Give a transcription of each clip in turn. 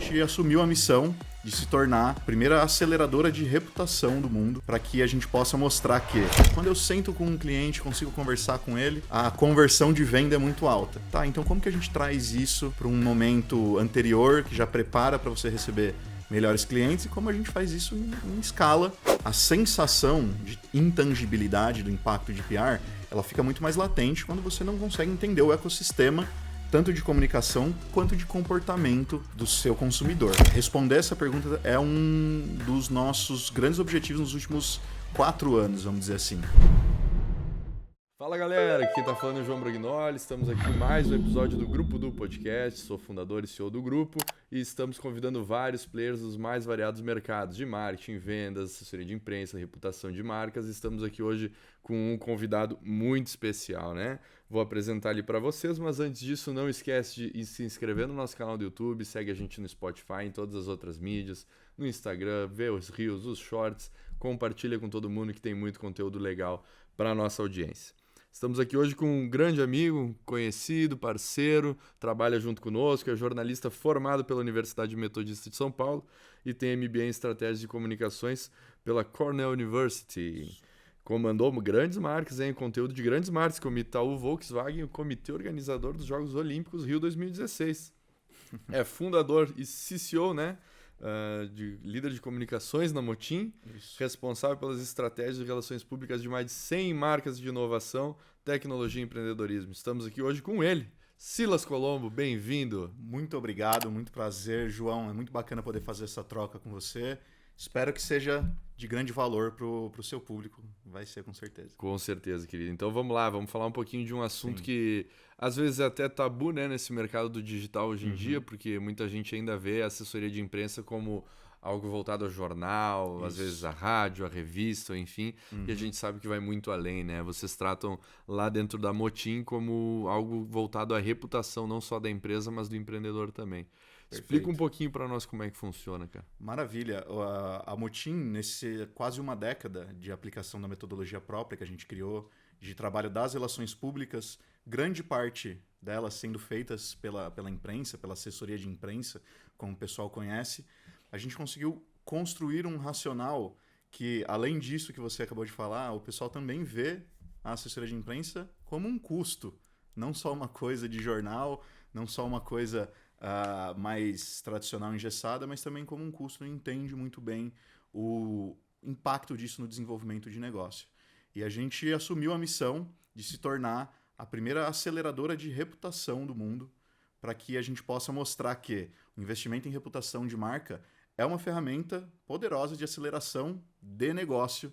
gente assumiu a missão de se tornar a primeira aceleradora de reputação do mundo, para que a gente possa mostrar que quando eu sento com um cliente, consigo conversar com ele, a conversão de venda é muito alta. Tá, então como que a gente traz isso para um momento anterior, que já prepara para você receber melhores clientes, e como a gente faz isso em escala? A sensação de intangibilidade do impacto de PR, ela fica muito mais latente quando você não consegue entender o ecossistema, tanto de comunicação quanto de comportamento do seu consumidor. Responder essa pergunta é um dos nossos grandes objetivos nos últimos 4 anos, vamos dizer assim. Fala galera, aqui tá falando o João Bragnoli, estamos aqui em mais um episódio do Grupo do Podcast, sou fundador e CEO do grupo e estamos convidando vários players dos mais variados mercados de marketing, vendas, assessoria de imprensa, reputação de marcas. Estamos aqui hoje com um convidado muito especial, né? Vou apresentar ele para vocês, mas antes disso não esquece de se inscrever no nosso canal do YouTube, segue a gente no Spotify, em todas as outras mídias, no Instagram, vê os Reels, os Shorts, compartilha com todo mundo que tem muito conteúdo legal para a nossa audiência. Estamos aqui hoje com um grande amigo, conhecido, parceiro, trabalha junto conosco, é jornalista formado pela Universidade Metodista de São Paulo e tem MBA em Estratégias de Comunicações pela Cornell University. Comandou grandes marcas, conteúdo de grandes marcas como Itaú, Volkswagen e o comitê organizador dos Jogos Olímpicos Rio 2016. É fundador e CCO, né? De líder de comunicações na Motim, responsável pelas estratégias de relações públicas de mais de 100 marcas de inovação, tecnologia e empreendedorismo. Estamos aqui hoje com ele, Silas Colombo, bem-vindo. Muito obrigado, muito prazer, João. É muito bacana poder fazer essa troca com você. Espero que seja de grande valor para o seu público. Vai ser, com certeza. Com certeza, querido. Então vamos lá, vamos falar um pouquinho de um assunto que às vezes é até tabu, né, nesse mercado do digital hoje em dia, porque muita gente ainda vê a assessoria de imprensa como algo voltado ao jornal, às vezes a rádio, a revista, enfim, e a gente sabe que vai muito além, né? Vocês tratam lá dentro da Motim como algo voltado à reputação, não só da empresa, mas do empreendedor também. Perfeito. Explica um pouquinho para nós como é que funciona, cara. Maravilha. A Motim, nesse quase uma década de aplicação da metodologia própria que a gente criou, de trabalho das relações públicas, grande parte delas sendo feitas pela imprensa, pela assessoria de imprensa, como o pessoal conhece, a gente conseguiu construir um racional que, além disso que você acabou de falar, o pessoal também vê a assessoria de imprensa como um custo, não só uma coisa de jornal, não só uma coisa mais tradicional, engessada, mas também como um custo, e entende muito bem o impacto disso no desenvolvimento de negócio. E a gente assumiu a missão de se tornar a primeira aceleradora de reputação do mundo, para que a gente possa mostrar que o investimento em reputação de marca é uma ferramenta poderosa de aceleração de negócio,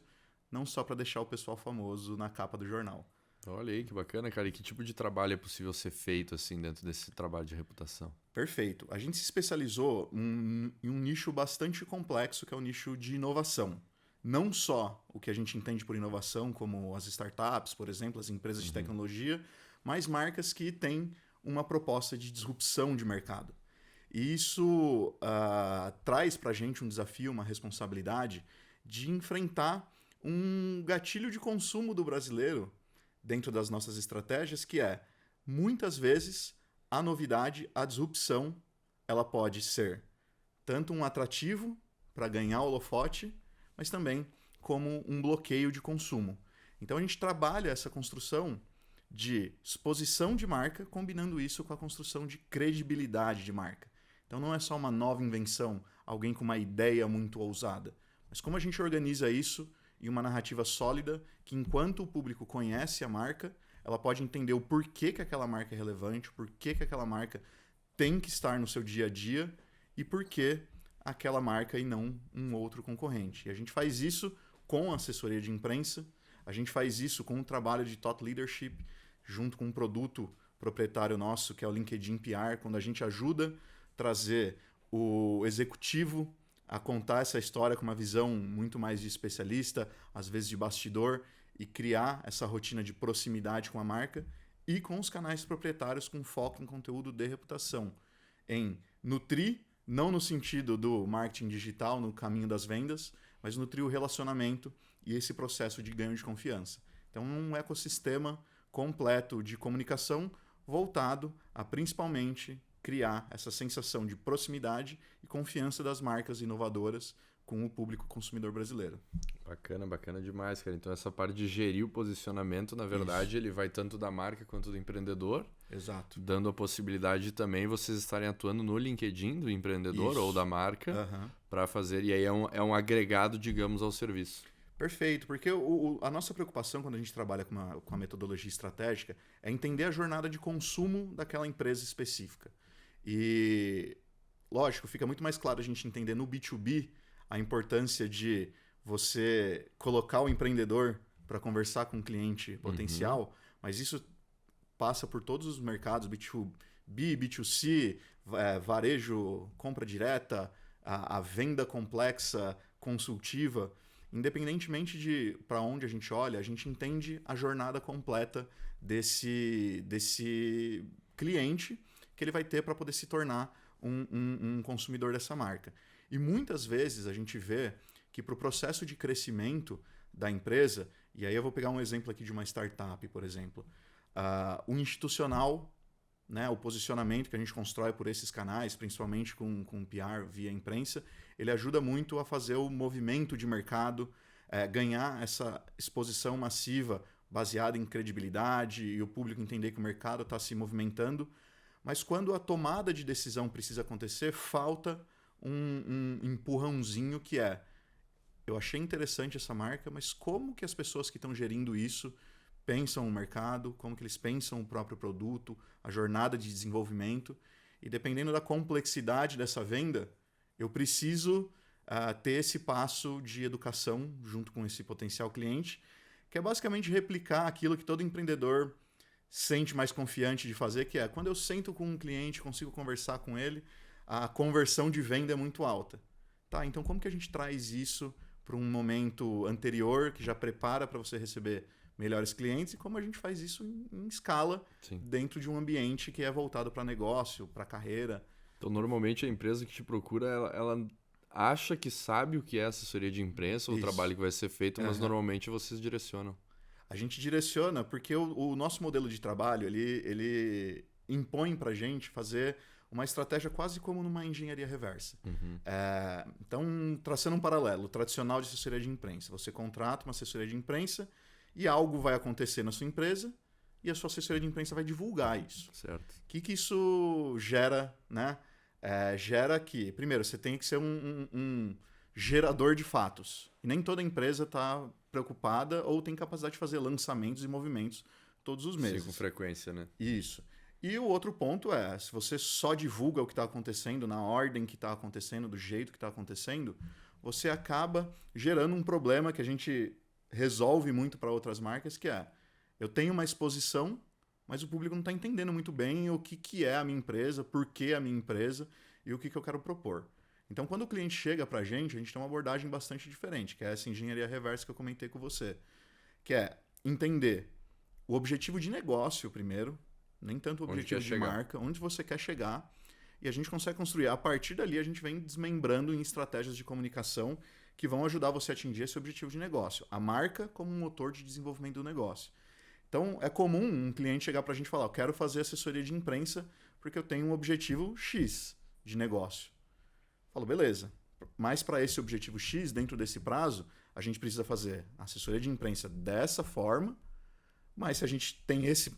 não só para deixar o pessoal famoso na capa do jornal. Olha aí, que bacana, cara. E que tipo de trabalho é possível ser feito assim dentro desse trabalho de reputação? Perfeito. A gente se especializou em um nicho bastante complexo, que é o nicho de inovação. Não só o que a gente entende por inovação, como as startups, por exemplo, as empresas de tecnologia, mas marcas que têm uma proposta de disrupção de mercado. E isso traz para a gente um desafio, uma responsabilidade de enfrentar um gatilho de consumo do brasileiro dentro das nossas estratégias, que é, muitas vezes, a novidade, a disrupção, ela pode ser tanto um atrativo para ganhar o holofote, mas também como um bloqueio de consumo. Então a gente trabalha essa construção de exposição de marca, combinando isso com a construção de credibilidade de marca. Então não é só uma nova invenção, alguém com uma ideia muito ousada, mas como a gente organiza isso em uma narrativa sólida, que enquanto o público conhece a marca, ela pode entender o porquê que aquela marca é relevante, o porquê que aquela marca tem que estar no seu dia a dia e por que aquela marca e não um outro concorrente. E a gente faz isso com a assessoria de imprensa, a gente faz isso com o trabalho de thought leadership, junto com um produto proprietário nosso, que é o LinkedIn PR, quando a gente ajuda a trazer o executivo a contar essa história com uma visão muito mais de especialista, às vezes de bastidor, e criar essa rotina de proximidade com a marca e com os canais proprietários com foco em conteúdo de reputação, em nutrir, não no sentido do marketing digital, no caminho das vendas, mas nutrir o relacionamento e esse processo de ganho de confiança. Então, um ecossistema completo de comunicação voltado a principalmente criar essa sensação de proximidade e confiança das marcas inovadoras com o público consumidor brasileiro. Bacana demais, cara. Então essa parte de gerir o posicionamento, na verdade, ele vai tanto da marca quanto do empreendedor. Exato. Dando a possibilidade de também vocês estarem atuando no LinkedIn do empreendedor ou da marca para fazer. E aí é um agregado, digamos, ao serviço. Perfeito, porque a nossa preocupação quando a gente trabalha com a metodologia estratégica é entender a jornada de consumo daquela empresa específica. E, lógico, fica muito mais claro a gente entender no B2B a importância de você colocar o empreendedor para conversar com um cliente potencial, mas isso passa por todos os mercados, B2B, B2C, varejo, compra direta, a venda complexa, consultiva. Independentemente de para onde a gente olha, a gente entende a jornada completa desse cliente que ele vai ter para poder se tornar um consumidor dessa marca. E muitas vezes a gente vê que para o processo de crescimento da empresa, e aí eu vou pegar um exemplo aqui de uma startup, por exemplo, o institucional, né, o posicionamento que a gente constrói por esses canais, principalmente com PR via imprensa, ele ajuda muito a fazer o movimento de mercado, ganhar essa exposição massiva baseada em credibilidade e o público entender que o mercado está se movimentando. Mas quando a tomada de decisão precisa acontecer, falta um empurrãozinho que eu achei interessante essa marca, mas como que as pessoas que estão gerindo isso pensam o mercado, como que eles pensam o próprio produto, a jornada de desenvolvimento. E dependendo da complexidade dessa venda, eu preciso ter esse passo de educação junto com esse potencial cliente, que é basicamente replicar aquilo que todo empreendedor sente mais confiante de fazer, que é quando eu sento com um cliente, consigo conversar com ele, a conversão de venda é muito alta. Tá, então como que a gente traz isso para um momento anterior, que já prepara para você receber melhores clientes, e como a gente faz isso em escala, dentro de um ambiente que é voltado para negócio, para carreira. Então, normalmente a empresa que te procura, ela acha que sabe o que é assessoria de imprensa, o trabalho que vai ser feito, mas normalmente vocês direcionam. A gente direciona porque o nosso modelo de trabalho, ele impõe para a gente fazer uma estratégia quase como numa engenharia reversa. Então, traçando um paralelo, tradicional de assessoria de imprensa. Você contrata uma assessoria de imprensa e algo vai acontecer na sua empresa e a sua assessoria de imprensa vai divulgar isso. Certo. O que isso gera, né? Gera que, primeiro, você tem que ser um gerador de fatos. E nem toda empresa está preocupada ou tem capacidade de fazer lançamentos e movimentos todos os meses. Sim, com frequência, né? Isso. E o outro ponto se você só divulga o que está acontecendo, na ordem que está acontecendo, do jeito que está acontecendo, você acaba gerando um problema que a gente resolve muito para outras marcas, que eu tenho uma exposição, mas o público não está entendendo muito bem o que é a minha empresa, por que a minha empresa e o que eu quero propor. Então, quando o cliente chega para a gente tem uma abordagem bastante diferente, que é essa engenharia reversa que eu comentei com você, que é entender o objetivo de negócio primeiro, nem tanto o objetivo de marca, onde você quer chegar, e a gente consegue construir. A partir dali, a gente vem desmembrando em estratégias de comunicação que vão ajudar você a atingir esse objetivo de negócio. A marca como um motor de desenvolvimento do negócio. Então, é comum um cliente chegar para a gente e falar, eu quero fazer assessoria de imprensa porque eu tenho um objetivo X de negócio. Eu falo, beleza. Mas para esse objetivo X, dentro desse prazo, a gente precisa fazer assessoria de imprensa dessa forma, mas se a gente tem esse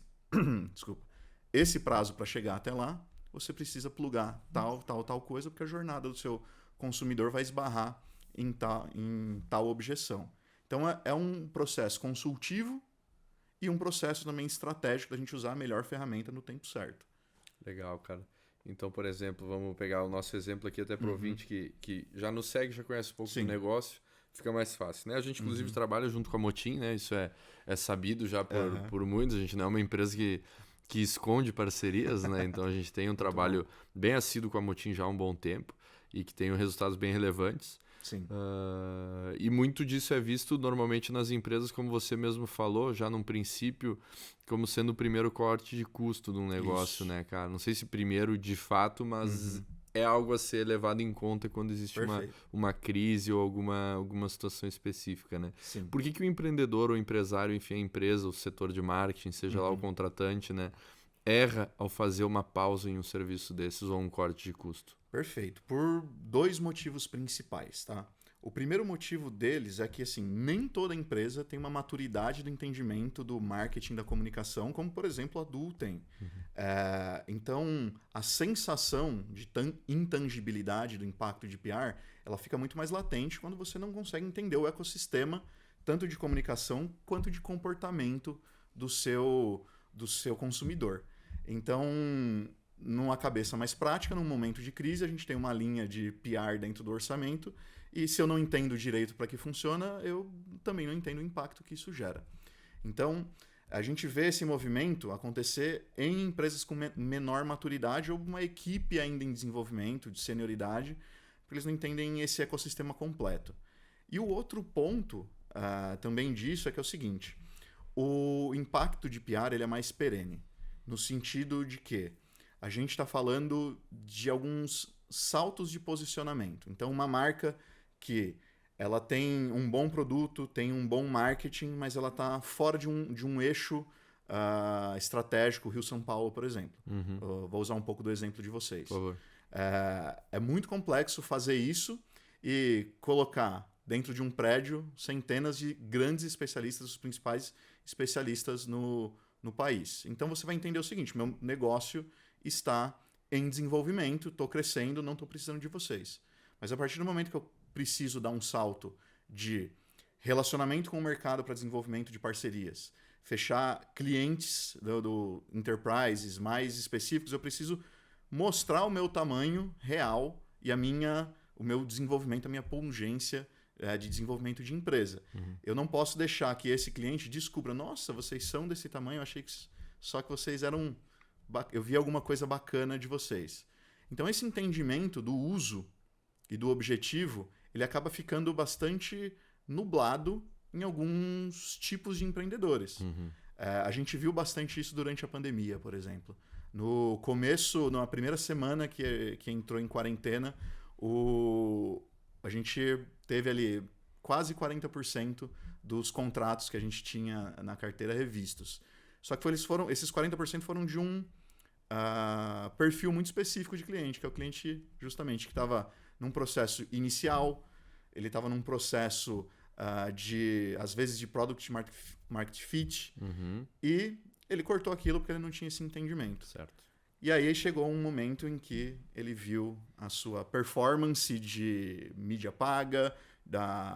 prazo para chegar até lá, você precisa plugar tal coisa, porque a jornada do seu consumidor vai esbarrar em tal objeção. Então, é um processo consultivo e um processo também estratégico da gente usar a melhor ferramenta no tempo certo. Legal, cara. Então, por exemplo, vamos pegar o nosso exemplo aqui até para o ouvinte que já nos segue, já conhece um pouco do negócio, fica mais fácil, né? A gente, inclusive, trabalha junto com a Motim, né? Isso é sabido já por muitos. A gente não é uma empresa que esconde parcerias, né? Então, a gente tem um trabalho bem assíduo com a Motim já há um bom tempo e que tem resultados bem relevantes. Sim. E muito disso é visto normalmente nas empresas, como você mesmo falou, já num princípio, como sendo o primeiro corte de custo de um negócio, né, cara? Não sei se primeiro de fato, mas é algo a ser levado em conta quando existe uma crise ou alguma situação específica, né? Sim. Por que o empreendedor ou empresário, enfim, a empresa, o setor de marketing, seja lá o contratante, né? erra ao fazer uma pausa em um serviço desses ou um corte de custo? Perfeito. Por dois motivos principais, tá? O primeiro motivo deles é que, assim, nem toda empresa tem uma maturidade do entendimento do marketing da comunicação, como, por exemplo, a Du tem. Então, a sensação de intangibilidade do impacto de PR, ela fica muito mais latente quando você não consegue entender o ecossistema, tanto de comunicação quanto de comportamento do seu consumidor. Então, numa cabeça mais prática, num momento de crise, a gente tem uma linha de PR dentro do orçamento, e se eu não entendo direito para que funciona, eu também não entendo o impacto que isso gera. Então, a gente vê esse movimento acontecer em empresas com menor maturidade ou uma equipe ainda em desenvolvimento, de senioridade, porque eles não entendem esse ecossistema completo. E o outro ponto também disso é que é o seguinte: o impacto de PR ele é mais perene, no sentido de que a gente está falando de alguns saltos de posicionamento. Então, uma marca que ela tem um bom produto, tem um bom marketing, mas ela está fora de um eixo estratégico, Rio-São Paulo, por exemplo. Vou usar um pouco do exemplo de vocês. Por favor. É muito complexo fazer isso e colocar dentro de um prédio centenas de grandes especialistas, os principais especialistas no país. Então você vai entender o seguinte: meu negócio está em desenvolvimento, estou crescendo, não estou precisando de vocês. Mas a partir do momento que eu preciso dar um salto de relacionamento com o mercado para desenvolvimento de parcerias, fechar clientes do enterprises mais específicos, eu preciso mostrar o meu tamanho real e o meu desenvolvimento, a minha pungência de desenvolvimento de empresa. Eu não posso deixar que esse cliente descubra: nossa, vocês são desse tamanho, eu achei que só que vocês eram... Eu vi alguma coisa bacana de vocês. Então, esse entendimento do uso e do objetivo, ele acaba ficando bastante nublado em alguns tipos de empreendedores. A gente viu bastante isso durante a pandemia, por exemplo. No começo, na primeira semana que entrou em quarentena, a gente teve ali quase 40% dos contratos que a gente tinha na carteira revistos. Só que esses 40% foram de um perfil muito específico de cliente, que é o cliente justamente que estava num processo inicial, ele estava num processo às vezes, de Product Market Fit, e ele cortou aquilo porque ele não tinha esse entendimento. Certo. E aí chegou um momento em que ele viu a sua performance de mídia paga,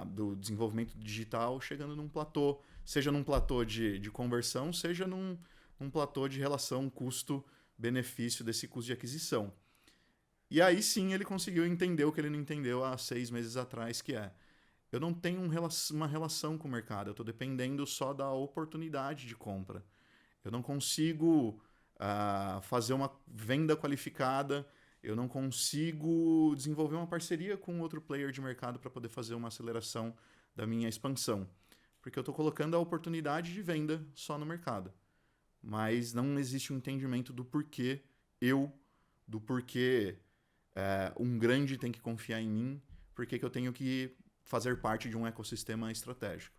do desenvolvimento digital, chegando num platô, seja num platô de conversão, seja num platô de relação custo-benefício desse custo de aquisição. E aí sim ele conseguiu entender o que ele não entendeu há 6 meses atrás, que eu não tenho uma relação com o mercado, eu estou dependendo só da oportunidade de compra. Eu não consigo fazer uma venda qualificada, eu não consigo desenvolver uma parceria com outro player de mercado para poder fazer uma aceleração da minha expansão. Porque eu estou colocando a oportunidade de venda só no mercado. Mas não existe um entendimento do porquê um grande tem que confiar em mim, porque eu tenho que fazer parte de um ecossistema estratégico.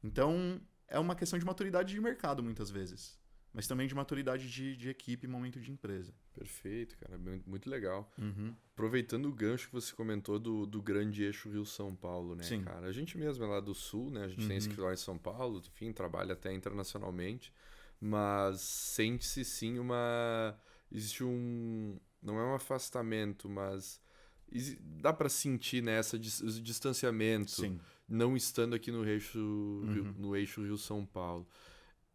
Então, é uma questão de maturidade de mercado, muitas vezes. Mas também de maturidade de equipe e momento de empresa. Perfeito, cara. Muito legal. Aproveitando o gancho que você comentou do grande eixo Rio-São Paulo, né, Sim. cara? A gente mesmo é lá do Sul, né? A gente tem escritório em São Paulo, enfim, trabalha até internacionalmente. Mas sente-se sim existe não é um afastamento, mas dá para sentir, né, esse distanciamento, Sim. não estando aqui no eixo Rio-São Paulo.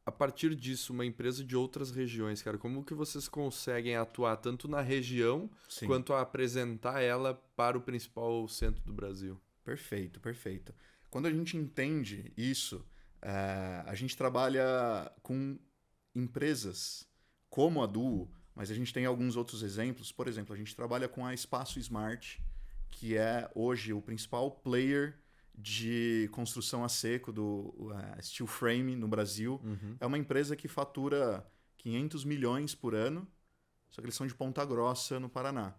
A partir disso, uma empresa de outras regiões, cara, como que vocês conseguem atuar tanto na região Sim. quanto a apresentar ela para o principal centro do Brasil? Perfeito, perfeito. Quando a gente entende isso, a gente trabalha com empresas como a Duo, mas a gente tem alguns outros exemplos. Por exemplo, a gente trabalha com a Espaço Smart, que é hoje o principal player de construção a seco do steel frame no Brasil. É uma empresa que fatura 500 milhões por ano, só que eles são de Ponta Grossa, no Paraná.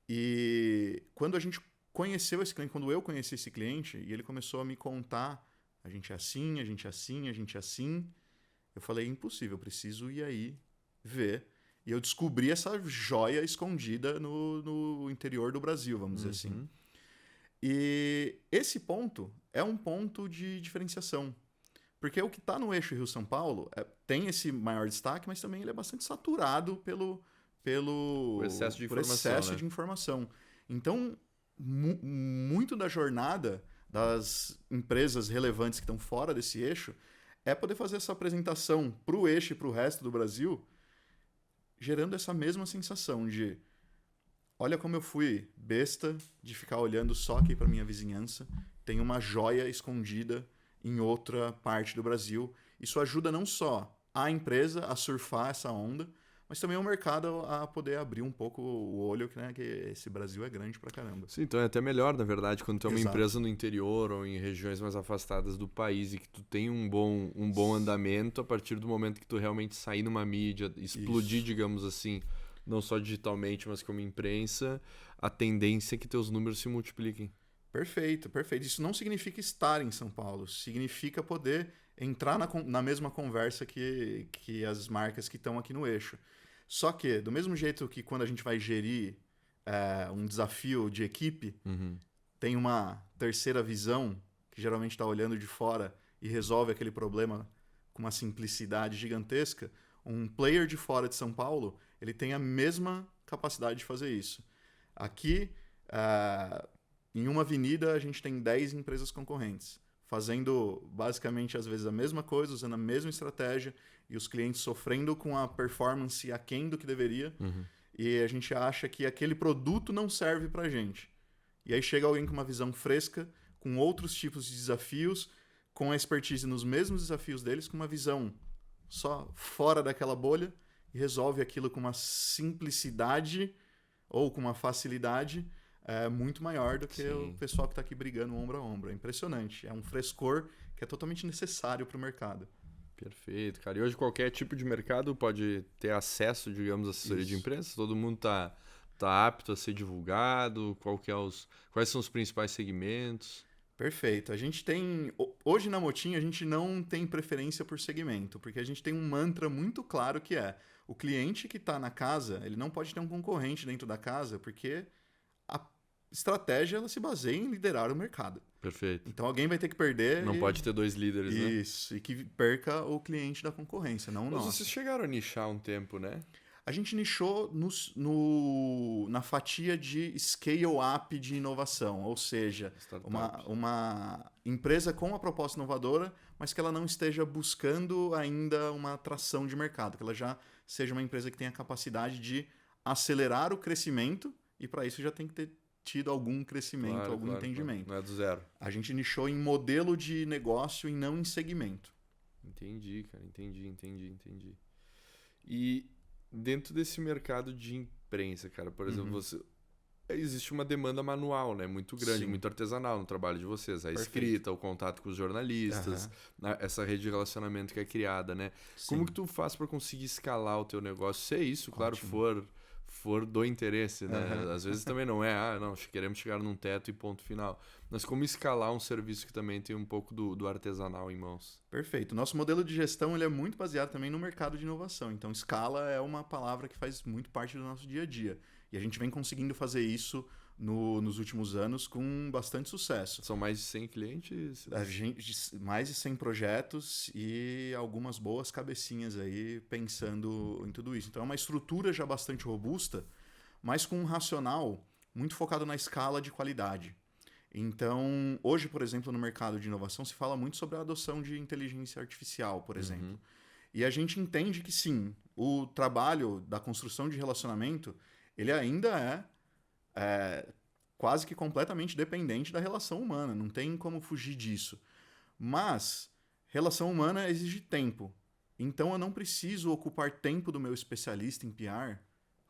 E quando a gente conheceu esse cliente, quando eu conheci esse cliente, e ele começou a me contar: a gente é assim, a gente é assim, a gente é assim, eu falei: impossível, eu preciso ir aí ver. E eu descobri essa joia escondida no interior do Brasil, vamos dizer assim. E esse ponto é um ponto de diferenciação. Porque o que está no eixo Rio-São Paulo tem esse maior destaque, mas também ele é bastante saturado O excesso de por informação, excesso né? de informação. Então, muito da jornada das empresas relevantes que estão fora desse eixo é poder fazer essa apresentação para o eixo e para o resto do Brasil, gerando essa mesma sensação de olha como eu fui besta de ficar olhando só aqui para minha vizinhança, tem uma joia escondida em outra parte do Brasil. Isso ajuda não só a empresa a surfar essa onda, mas também o mercado a poder abrir um pouco o olho, né, que esse Brasil é grande pra caramba. Sim, então é até melhor, na verdade, quando tu é uma Exato. empresa no interior ou em regiões mais afastadas do país e que tu tem um bom andamento a partir do momento que tu realmente sair numa mídia, explodir, Isso. digamos assim, não só digitalmente, mas como imprensa, a tendência é que teus números se multipliquem. Perfeito, perfeito. Isso não significa estar em São Paulo, significa poder entrar na mesma conversa que as marcas que estão aqui no eixo. Só que, do mesmo jeito que quando a gente vai gerir um desafio de equipe, tem uma terceira visão, que geralmente está olhando de fora e resolve aquele problema com uma simplicidade gigantesca, um player de fora de São Paulo, ele tem a mesma capacidade de fazer isso. Aqui, em uma avenida, a gente tem 10 empresas concorrentes, fazendo basicamente, às vezes, a mesma coisa, usando a mesma estratégia, e os clientes sofrendo com a performance aquém do que deveria, e a gente acha que aquele produto não serve pra gente. E aí chega alguém com uma visão fresca, com outros tipos de desafios, com a expertise nos mesmos desafios deles, com uma visão só fora daquela bolha, e resolve aquilo com uma simplicidade ou com uma facilidade muito maior do que o pessoal que está aqui brigando ombro a ombro. É impressionante. É um frescor que é totalmente necessário para o mercado. Perfeito, cara. E hoje qualquer tipo de mercado pode ter acesso, digamos, à assessoria de imprensa? Todo mundo tá apto a ser divulgado? Quais são os principais segmentos? Perfeito. A gente tem... Hoje na Motim, a gente não tem preferência por segmento, porque a gente tem um mantra muito claro que é o cliente que está na casa, ele não pode ter um concorrente dentro da casa, porque a estratégia ela se baseia em liderar o mercado. Perfeito. Então alguém vai ter que perder. Não pode ter dois líderes, né? Isso, e que perca o cliente da concorrência, não o Mas nosso. vocês chegaram a nichar um tempo, né? A gente nichou na fatia de scale-up de inovação, ou seja, uma empresa com uma proposta inovadora, mas que ela não esteja buscando ainda uma atração de mercado, que ela já seja uma empresa que tenha a capacidade de acelerar o crescimento, e para isso já tem que ter tido algum crescimento, algum entendimento. Não é do zero. A gente nichou em modelo de negócio e não em segmento. Entendi, cara. Entendi. E dentro desse mercado de imprensa, cara, por exemplo, existe uma demanda manual, né? Muito grande, muito artesanal no trabalho de vocês. A escrita, o contato com os jornalistas, essa rede de relacionamento que é criada, né? Sim. Como que tu faz para conseguir escalar o teu negócio? Se é isso, claro, for do interesse, né? Às vezes também não é, não, queremos chegar num teto e ponto final. Mas como escalar um serviço que também tem um pouco do artesanal em mãos? Perfeito. Nosso modelo de gestão ele é muito baseado também no mercado de inovação. Então, escala é uma palavra que faz muito parte do nosso dia a dia. E a gente vem conseguindo fazer isso nos últimos anos com bastante sucesso. São mais de 100 clientes? Mais de 100 projetos e algumas boas cabecinhas aí pensando em tudo isso. Então é uma estrutura já bastante robusta, mas com um racional muito focado na escala de qualidade. Então, hoje, por exemplo, no mercado de inovação se fala muito sobre a adoção de inteligência artificial, por exemplo. E a gente entende que sim, o trabalho da construção de relacionamento, ele ainda é quase que completamente dependente da relação humana, não tem como fugir disso. Mas relação humana exige tempo. Então eu não preciso ocupar tempo do meu especialista em PR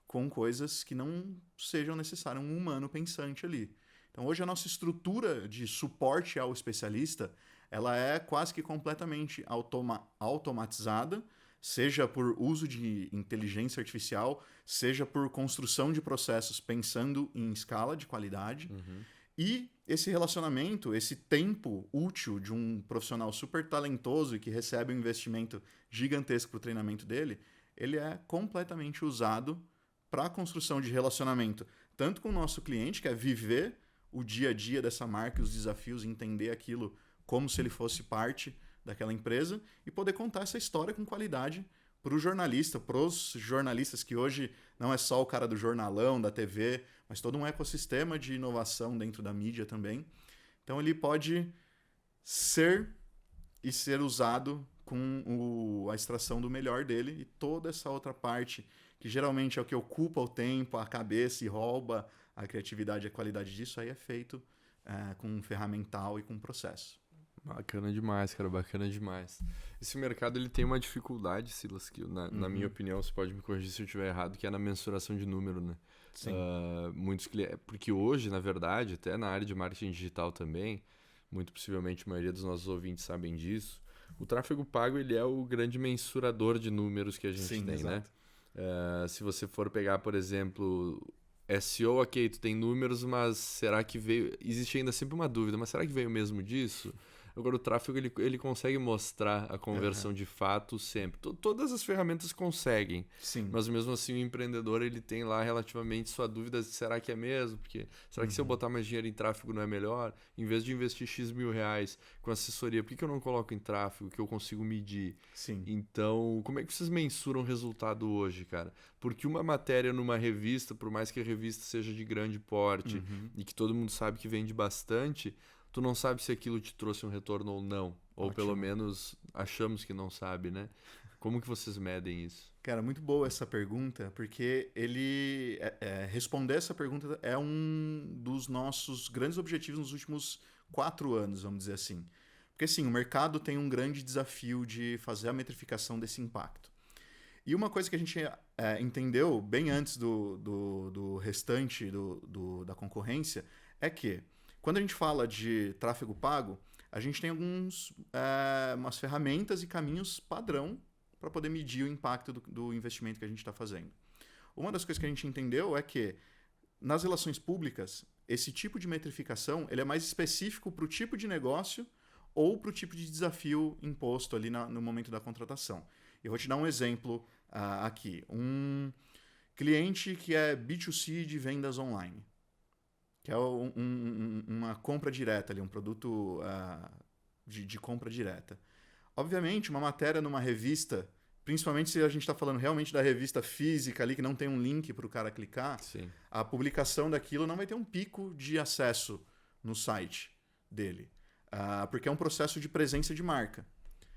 com coisas que não sejam necessárias, um humano pensante ali. Então hoje a nossa estrutura de suporte ao especialista, ela é quase que completamente automatizada, seja por uso de inteligência artificial, seja por construção de processos pensando em escala de qualidade. E esse relacionamento, esse tempo útil de um profissional super talentoso e que recebe um investimento gigantesco para o treinamento dele, ele é completamente usado para a construção de relacionamento, tanto com o nosso cliente, que é viver o dia a dia dessa marca e os desafios, entender aquilo como se ele fosse parte daquela empresa e poder contar essa história com qualidade para o jornalista, para os jornalistas, que hoje não é só o cara do jornalão, da TV, mas todo um ecossistema de inovação dentro da mídia também. Então ele pode ser usado com a extração do melhor dele, e toda essa outra parte, que geralmente é o que ocupa o tempo, a cabeça e rouba a criatividade e a qualidade disso, aí é feito com um ferramental e com um processo. Bacana demais, cara, bacana demais. Esse mercado ele tem uma dificuldade, Silas, que na minha opinião, você pode me corrigir se eu estiver errado, que é na mensuração de número, né? Sim. Muitos clientes, porque hoje, na verdade, até na área de marketing digital também, muito possivelmente a maioria dos nossos ouvintes sabem disso, o tráfego pago ele é o grande mensurador de números que a gente Sim, tem, exato. né? Se você for pegar, por exemplo, SEO, ok, tu tem números, mas será que veio... Existe ainda sempre uma dúvida, mas será que veio mesmo disso? Agora, o tráfego ele consegue mostrar a conversão de fato sempre. Todas as ferramentas conseguem, Sim. mas mesmo assim o empreendedor ele tem lá relativamente sua dúvida, será que é mesmo? Porque será que se eu botar mais dinheiro em tráfego não é melhor? Em vez de investir X mil reais com assessoria, por que eu não coloco em tráfego que eu consigo medir? Sim. Então, como é que vocês mensuram o resultado hoje, cara? Porque uma matéria numa revista, por mais que a revista seja de grande porte e que todo mundo sabe que vende bastante, tu não sabe se aquilo te trouxe um retorno ou não. Ou Ótimo. pelo menos achamos que não sabe, né? Como que vocês medem isso? Cara, muito boa essa pergunta, porque responder essa pergunta é um dos nossos grandes objetivos nos últimos 4 anos, vamos dizer assim. Porque, sim, o mercado tem um grande desafio de fazer a metrificação desse impacto. E uma coisa que a gente entendeu bem antes do restante da concorrência é que, quando a gente fala de tráfego pago, a gente tem umas ferramentas e caminhos padrão para poder medir o impacto do investimento que a gente está fazendo. Uma das coisas que a gente entendeu é que, nas relações públicas, esse tipo de metrificação ele é mais específico para o tipo de negócio ou para o tipo de desafio imposto ali no momento da contratação. Eu vou te dar um exemplo aqui. Um cliente que é B2C de vendas online, que é uma compra direta, ali, um produto de compra direta. Obviamente, uma matéria numa revista, principalmente se a gente está falando realmente da revista física ali, que não tem um link para o cara clicar, Sim. a publicação daquilo não vai ter um pico de acesso no site dele, porque é um processo de presença de marca.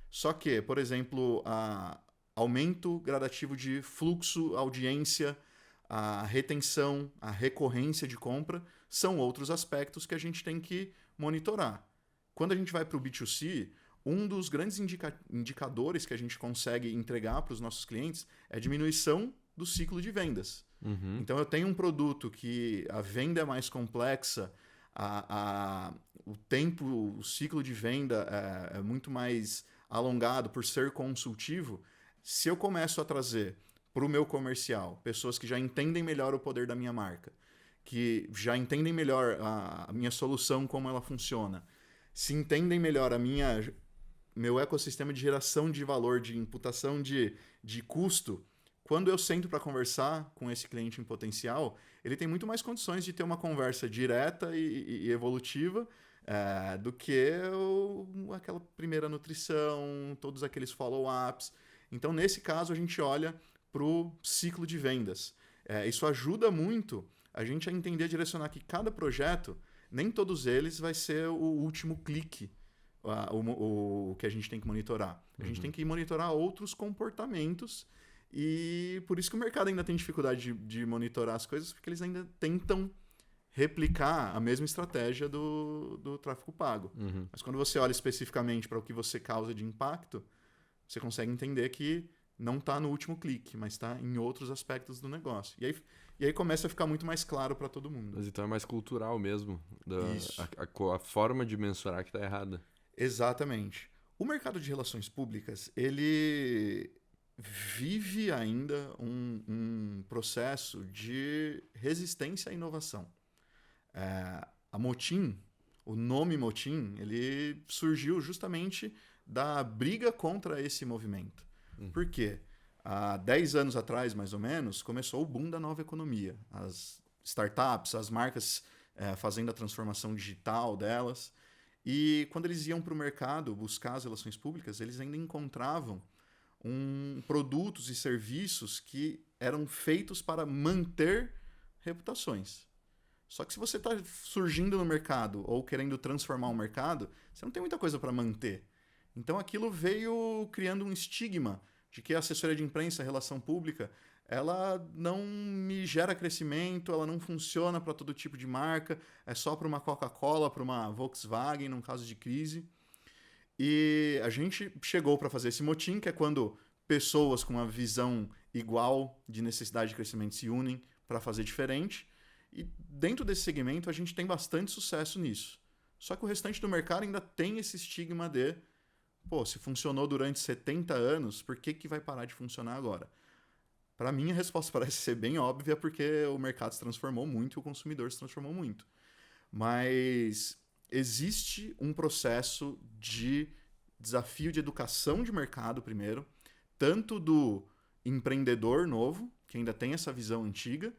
Só que, por exemplo, aumento gradativo de fluxo, audiência, a retenção, a recorrência de compra, são outros aspectos que a gente tem que monitorar. Quando a gente vai para o B2C, um dos grandes indicadores que a gente consegue entregar para os nossos clientes é a diminuição do ciclo de vendas. Então, eu tenho um produto que a venda é mais complexa, o ciclo de venda é muito mais alongado por ser consultivo. Se eu começo a trazer para o meu comercial pessoas que já entendem melhor o poder da minha marca, que já entendem melhor a minha solução, como ela funciona, se entendem melhor meu ecossistema de geração de valor, de imputação de custo, quando eu sento para conversar com esse cliente em potencial, ele tem muito mais condições de ter uma conversa direta e evolutiva do que aquela primeira nutrição, todos aqueles follow-ups. Então, nesse caso, a gente olha para o ciclo de vendas. Isso ajuda muito a gente a entender, direcionar que cada projeto, nem todos eles vai ser o último clique, o que a gente tem que monitorar. A gente tem que monitorar outros comportamentos, e por isso que o mercado ainda tem dificuldade de monitorar as coisas, porque eles ainda tentam replicar a mesma estratégia do tráfego pago. Mas quando você olha especificamente para o que você causa de impacto, você consegue entender que não está no último clique, mas está em outros aspectos do negócio. E aí começa a ficar muito mais claro para todo mundo. Mas então é mais cultural mesmo. Isso. A forma de mensurar que está errada. Exatamente. O mercado de relações públicas, ele vive ainda um processo de resistência à inovação. A Motim, o nome Motim, ele surgiu justamente da briga contra esse movimento. Por quê? há 10 anos atrás, mais ou menos, começou o boom da nova economia. As startups, as marcas fazendo a transformação digital delas. E quando eles iam para o mercado buscar as relações públicas, eles ainda encontravam produtos e serviços que eram feitos para manter reputações. Só que se você está surgindo no mercado ou querendo transformar o mercado, você não tem muita coisa para manter. Então aquilo veio criando um estigma de que a assessoria de imprensa, a relação pública, ela não me gera crescimento, ela não funciona para todo tipo de marca, é só para uma Coca-Cola, para uma Volkswagen, num caso de crise. E a gente chegou para fazer esse motim, que é quando pessoas com uma visão igual de necessidade de crescimento se unem para fazer diferente. E dentro desse segmento a gente tem bastante sucesso nisso. Só que o restante do mercado ainda tem esse estigma de, pô, se funcionou durante 70 anos, por que vai parar de funcionar agora? Para mim, a resposta parece ser bem óbvia, porque o mercado se transformou muito e o consumidor se transformou muito. Mas existe um processo de desafio de educação de mercado, primeiro, tanto do empreendedor novo, que ainda tem essa visão antiga,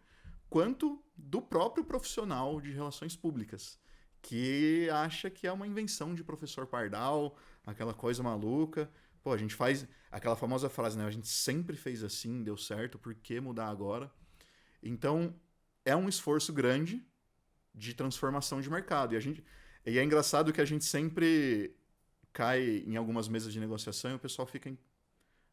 quanto do próprio profissional de relações públicas, que acha que é uma invenção de professor Pardal, aquela coisa maluca. Pô, a gente faz aquela famosa frase, né? A gente sempre fez assim, deu certo, por que mudar agora? Então, é um esforço grande de transformação de mercado. E é engraçado que a gente sempre cai em algumas mesas de negociação e o pessoal fica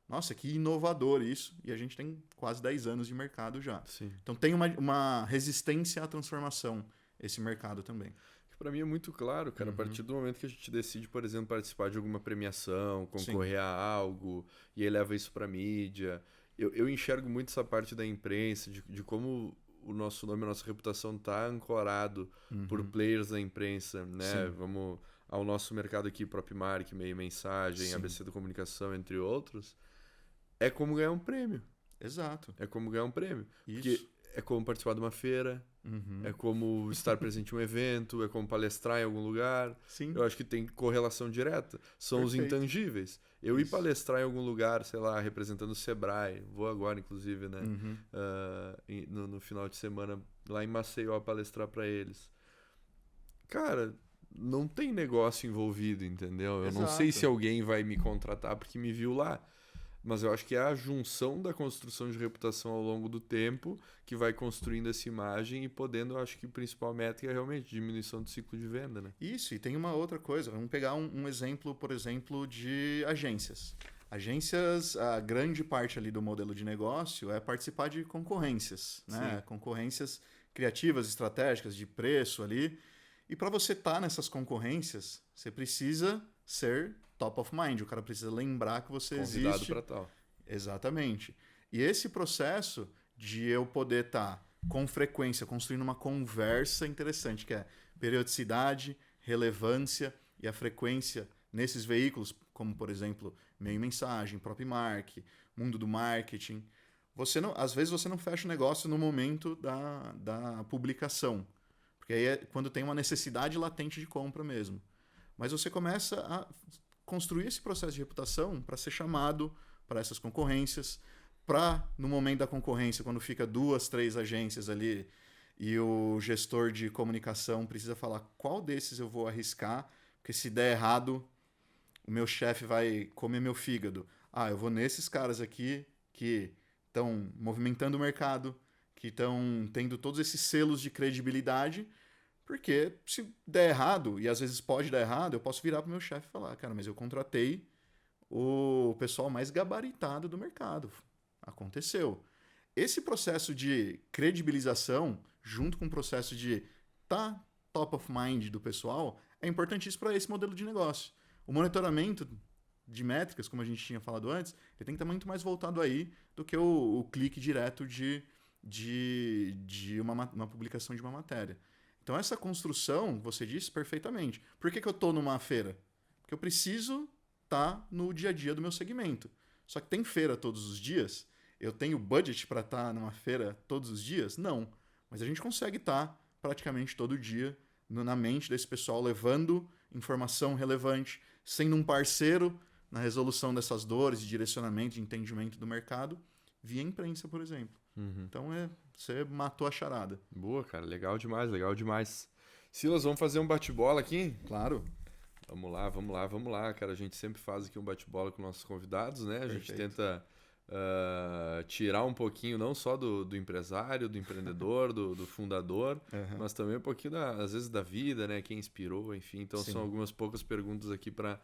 nossa, que inovador isso. E a gente tem quase 10 anos de mercado já. Sim. Então tem uma resistência à transformação, esse mercado também. Para mim é muito claro, cara, a partir do momento que a gente decide, por exemplo, participar de alguma premiação, concorrer a algo, e aí leva isso para mídia. Eu enxergo muito essa parte da imprensa, de como o nosso nome, a nossa reputação tá ancorado por players da imprensa, né? Sim. Vamos ao nosso mercado aqui, Propmark, Meio Mensagem, Sim. ABC da Comunicação, entre outros. É como ganhar um prêmio. Exato. É como ganhar um prêmio. Isso. Porque é como participar de uma feira, é como estar presente em um evento, é como palestrar em algum lugar. Sim. Eu acho que tem correlação direta. São os intangíveis. Eu ir palestrar em algum lugar, sei lá, representando o Sebrae. Vou agora, inclusive, né? No final de semana, lá em Maceió, palestrar para eles. Cara, não tem negócio envolvido, entendeu? Eu não sei se alguém vai me contratar porque me viu lá. Mas eu acho que é a junção da construção de reputação ao longo do tempo que vai construindo essa imagem e podendo, eu acho que a principal métrica é realmente diminuição do ciclo de venda, né? Isso, e tem uma outra coisa. Vamos pegar um exemplo, por exemplo, de agências. Agências, a grande parte ali do modelo de negócio é participar de concorrências, né? Sim. Concorrências criativas, estratégicas, de preço ali. E para você estar nessas concorrências, você precisa ser top of mind. O cara precisa lembrar que você Convidado existe. para tal. Exatamente. E esse processo de eu poder estar com frequência construindo uma conversa interessante, que é periodicidade, relevância e a frequência nesses veículos, como por exemplo, Meio Mensagem, Propmark, Mundo do Marketing. Às vezes você não fecha o negócio no momento da publicação, porque aí é quando tem uma necessidade latente de compra mesmo. Mas você começa a construir esse processo de reputação para ser chamado para essas concorrências, para, no momento da concorrência, quando fica 2, 3 agências ali e o gestor de comunicação precisa falar qual desses eu vou arriscar, porque se der errado, o meu chefe vai comer meu fígado. Eu vou nesses caras aqui que estão movimentando o mercado, que estão tendo todos esses selos de credibilidade. Porque se der errado, e às vezes pode dar errado, eu posso virar para o meu chefe e falar, cara, mas eu contratei o pessoal mais gabaritado do mercado. Aconteceu. Esse processo de credibilização, junto com o processo de top of mind do pessoal, é importantíssimo para esse modelo de negócio. O monitoramento de métricas, como a gente tinha falado antes, ele tem que estar muito mais voltado aí do que o clique direto de uma publicação de uma matéria. Então, essa construção, você disse perfeitamente. Por que eu estou numa feira? Porque eu preciso estar no dia a dia do meu segmento. Só que tem feira todos os dias? Eu tenho budget para estar numa feira todos os dias? Não. Mas a gente consegue estar praticamente todo dia na mente desse pessoal, levando informação relevante, sendo um parceiro na resolução dessas dores, de direcionamento, de entendimento do mercado, via imprensa, por exemplo. Então, você matou a charada. Boa, cara. Legal demais, legal demais. Silas, vamos fazer um bate-bola aqui? Claro. Vamos lá, cara. A gente sempre faz aqui um bate-bola com nossos convidados, né? A gente Perfeito. tenta tirar um pouquinho não só do empresário, do empreendedor, do fundador, mas também um pouquinho, às vezes, da vida, né? Quem inspirou, enfim. Então, Sim. são algumas poucas perguntas aqui para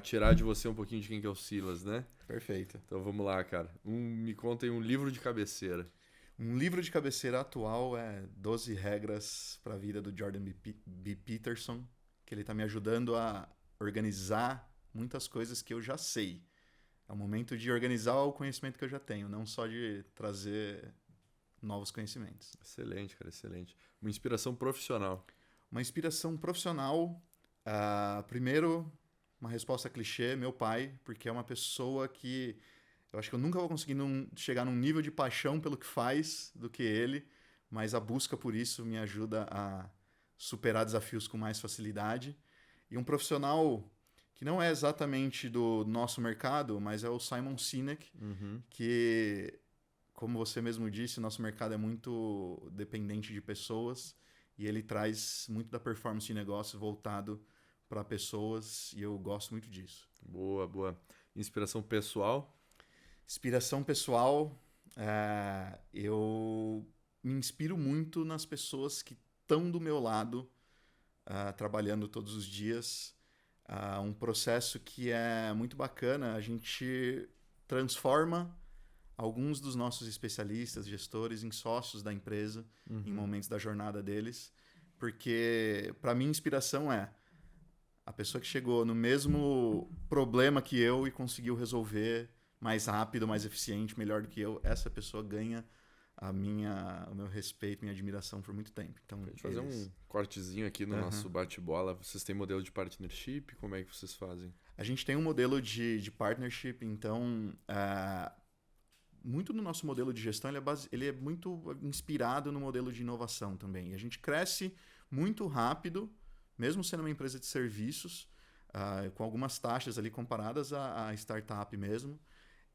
tirar de você um pouquinho de quem que é o Silas, né? Perfeito. Então, vamos lá, cara. Me contem um livro de cabeceira. Um livro de cabeceira atual é 12 Regras para a Vida, do Jordan B. Peterson, que ele está me ajudando a organizar muitas coisas que eu já sei. É o momento de organizar o conhecimento que eu já tenho, não só de trazer novos conhecimentos. Excelente, cara, excelente. Uma inspiração profissional. Uma inspiração profissional, primeiro, uma resposta clichê, meu pai, porque é uma pessoa que eu acho que eu nunca vou conseguir chegar num nível de paixão pelo que faz do que ele, mas a busca por isso me ajuda a superar desafios com mais facilidade. E um profissional que não é exatamente do nosso mercado, mas é o Simon Sinek, que, como você mesmo disse, nosso mercado é muito dependente de pessoas e ele traz muito da performance de negócio voltado para pessoas e eu gosto muito disso. Boa, boa. Inspiração pessoal? Inspiração pessoal, eu me inspiro muito nas pessoas que estão do meu lado, trabalhando todos os dias. Um processo que é muito bacana, a gente transforma alguns dos nossos especialistas, gestores, em sócios da empresa, em momentos da jornada deles, porque para mim inspiração é a pessoa que chegou no mesmo problema que eu e conseguiu resolver mais rápido, mais eficiente, melhor do que eu, essa pessoa ganha o meu respeito, minha admiração por muito tempo. Então, Pra gente fazer um cortezinho aqui no nosso bate-bola. Vocês têm modelo de partnership? Como é que vocês fazem? A gente tem um modelo de partnership, então muito do nosso modelo de gestão ele é muito inspirado no modelo de inovação também. E a gente cresce muito rápido, mesmo sendo uma empresa de serviços, com algumas taxas ali comparadas à startup mesmo.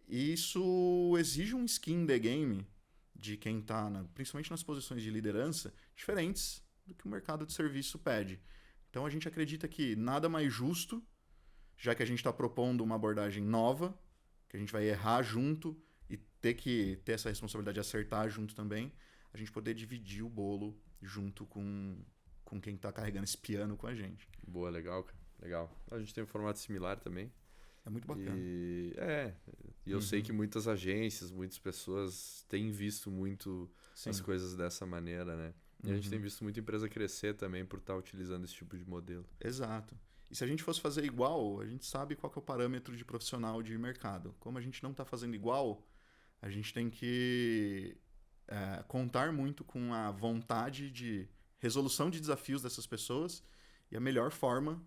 E isso exige um skin in the game de quem está, principalmente nas posições de liderança, diferentes do que o mercado de serviço pede. Então a gente acredita que nada mais justo, já que a gente está propondo uma abordagem nova, que a gente vai errar junto e ter essa responsabilidade de acertar junto também, a gente poder dividir o bolo junto com quem está carregando esse piano com a gente. Boa, legal, cara. Legal. A gente tem um formato similar também. É muito bacana. E eu sei que muitas agências, muitas pessoas têm visto muito as coisas dessa maneira, né? E a gente tem visto muita empresa crescer também por estar utilizando esse tipo de modelo. Exato. E se a gente fosse fazer igual, a gente sabe qual que é o parâmetro de profissional de mercado. Como a gente não está fazendo igual, a gente tem que contar muito com a vontade de resolução de desafios dessas pessoas e a melhor forma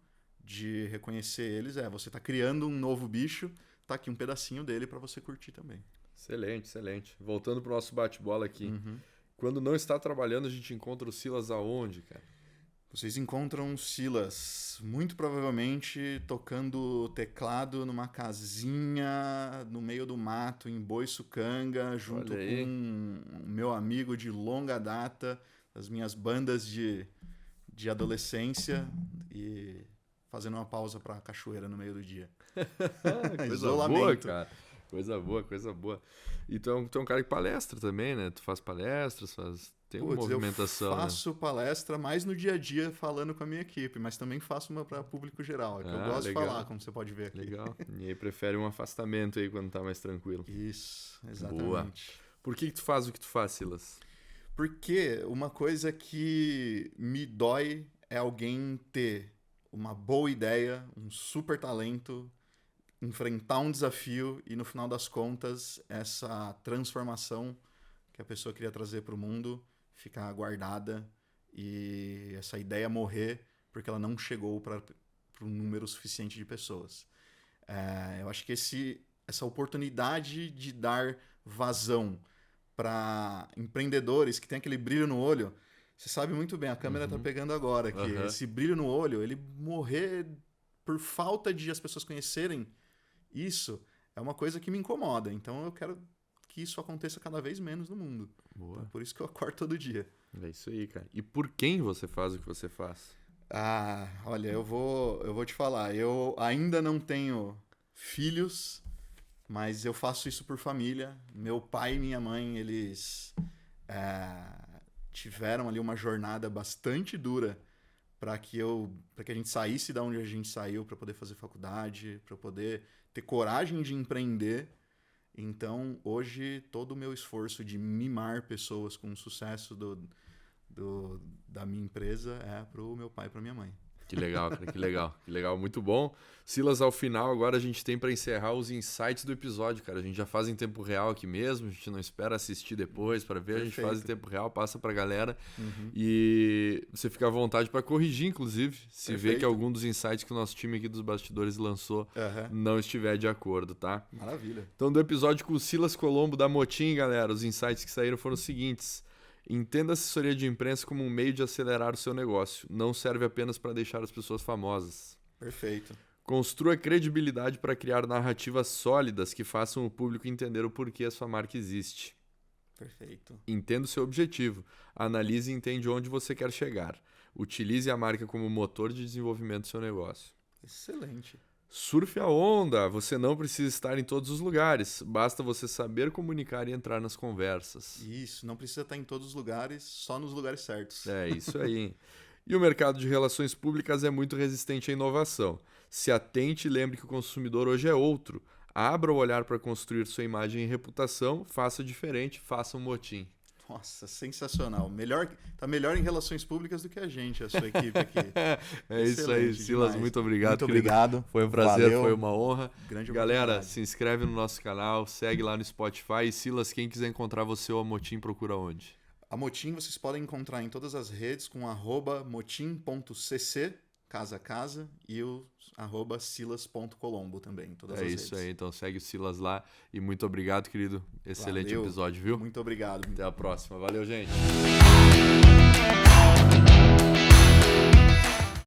de reconhecer eles você tá criando um novo bicho, tá aqui um pedacinho dele para você curtir também. Excelente, excelente. Voltando pro nosso bate-bola aqui. Quando não está trabalhando, a gente encontra o Silas aonde, cara? Vocês encontram o Silas, muito provavelmente, tocando teclado numa casinha no meio do mato, em Boiçucanga, junto com o meu amigo de longa data, as minhas bandas de adolescência e fazendo uma pausa pra cachoeira no meio do dia. Coisa boa, cara. Coisa boa, coisa boa. E tu é um cara que palestra também, né? Tu faz palestras, tem uma movimentação. Eu faço palestra mais no dia a dia falando com a minha equipe, mas também faço uma para público geral. É que eu gosto de falar, como você pode ver aqui. Legal. E aí prefere um afastamento aí quando tá mais tranquilo. Isso, exatamente. Boa. Por que tu faz o que tu faz, Silas? Porque uma coisa que me dói é alguém ter uma boa ideia, um super talento, enfrentar um desafio e, no final das contas, essa transformação que a pessoa queria trazer para o mundo ficar guardada e essa ideia morrer porque ela não chegou para um número suficiente de pessoas. Eu acho que essa oportunidade de dar vazão para empreendedores que têm aquele brilho no olho. Você sabe muito bem, a câmera tá pegando agora que esse brilho no olho, ele morrer por falta de as pessoas conhecerem Isso é uma coisa que me incomoda. Então eu quero que isso aconteça cada vez menos no mundo. Boa. Então, por isso que eu acordo todo dia. É isso aí, cara. E por quem você faz o que você faz? Olha, eu vou te falar. Eu ainda não tenho filhos, mas eu faço isso por família. Meu pai e minha mãe, eles tiveram ali uma jornada bastante dura para que a gente saísse da onde a gente saiu, para poder fazer faculdade, para poder ter coragem de empreender. Então, hoje, todo o meu esforço de mimar pessoas com o sucesso da minha empresa é pro meu pai e pra minha mãe. Que legal, cara, que legal. Que legal, muito bom. Silas, ao final, agora a gente tem para encerrar os insights do episódio, cara. A gente já faz em tempo real aqui mesmo, a gente não espera assistir depois para ver, Perfeito. A gente faz em tempo real, passa pra galera. E você fica à vontade para corrigir, inclusive, se Perfeito. vê que algum dos insights que o nosso time aqui dos bastidores lançou não estiver de acordo, tá? Maravilha. Então, do episódio com o Silas Colombo da Motim, galera, os insights que saíram foram os seguintes. Entenda a assessoria de imprensa como um meio de acelerar o seu negócio. Não serve apenas para deixar as pessoas famosas. Perfeito. Construa credibilidade para criar narrativas sólidas que façam o público entender o porquê a sua marca existe. Perfeito. Entenda o seu objetivo. Analise e entende onde você quer chegar. Utilize a marca como motor de desenvolvimento do seu negócio. Excelente. Surfe a onda. Você não precisa estar em todos os lugares. Basta você saber comunicar e entrar nas conversas. Isso, não precisa estar em todos os lugares, só nos lugares certos. É isso aí. E o mercado de relações públicas é muito resistente à inovação. Se atente e lembre que o consumidor hoje é outro. Abra o olhar para construir sua imagem e reputação. Faça diferente, faça um motim. Nossa, sensacional. Tá melhor em relações públicas do que a gente, a sua equipe aqui. É isso aí, Silas. Demais. Muito obrigado. Muito obrigado. Foi um prazer, Valeu. foi uma honra. Grande Galera, oportunidade. se inscreve no nosso canal, segue lá no Spotify. E Silas, quem quiser encontrar você ou a Motim, procura onde? A Motim vocês podem encontrar em todas as redes com @motim.cc, casa a casa, e o @silas.colombo também, em todas as redes. É isso aí, então segue o Silas lá. E muito obrigado, querido. Excelente Valeu. episódio, viu? Muito obrigado. Até a próxima. Valeu, gente.